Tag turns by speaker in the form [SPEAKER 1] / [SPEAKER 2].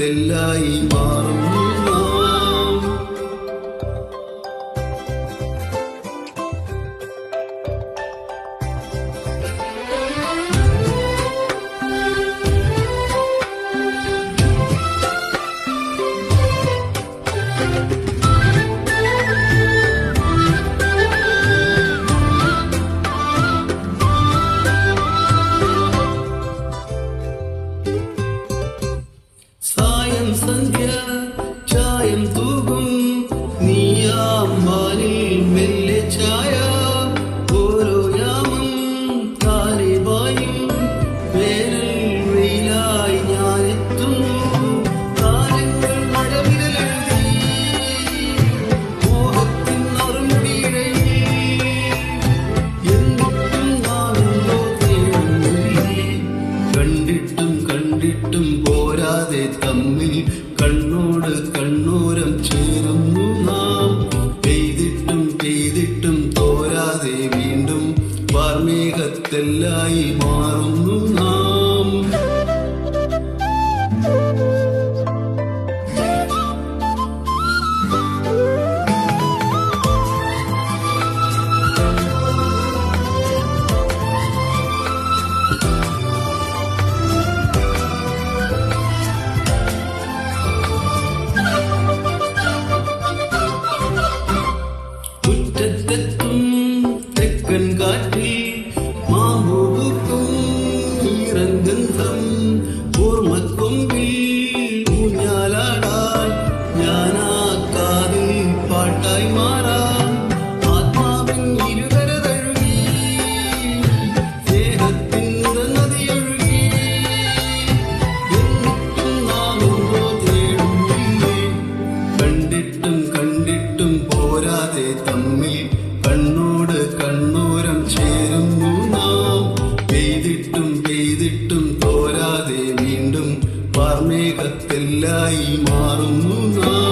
[SPEAKER 1] വാർമേഘത്തെല്ലായി മാറുന്നു നാം. സന്ധ്യ ചായം തൂകും നീയാം വാനിൽ മെല്ലെ ചായ ഓരോ യാമം താനെ വായും വേനൽ വെയിലായി ഞാനെത്തുന്നു താരങ്ങൾ മഴവിരലെഴുതി മോഹത്തിൻ നറുമുടിയിഴയിൽ എന്നിട്ടും നാമെന്തോ തേടുന്നില്ലേ കണ്ടിട്ടും കണ്ടിട്ടും പോരാതെ തമ്മിൽ കണ്ണോട് കണ്ണോരം ചേരുന്നു നാം പെയ്തിട്ടും പെയ്തിട്ടും തോരാതെ വീണ്ടും വാർമേഘത്തെല്ലായി മാറുന്നു നാം. മുറ്റത്തെത്തും തെക്കൻ കാറ്റിൽ മാമ്പൂക്കും ഈറൻഗന്ധം ഓർമ്മക്കൊമ്പിൽ ഊഞ്ഞാലാടാൻ ഞാനാ കാതിൽ പാട്ടായി മാറാൻ ആത്മാവിൻ ഇരുകര തഴുകി സ്നേഹത്തിൻ നദിയൊഴുകി എന്നിട്ടും നാം എന്തോ തേടുന്നില്ലേ കണ്ടിട്ടും കണ്ടിട്ടും പോരാതെ തമ്മിൽ കണ്ണോട് കണ്ണോരം ചേരുന്നു നാം പെയ്തിട്ടും പെയ്തിട്ടും തോരാതെ വീണ്ടും വാർമേഘത്തെല്ലായി മാറുന്നു നാം.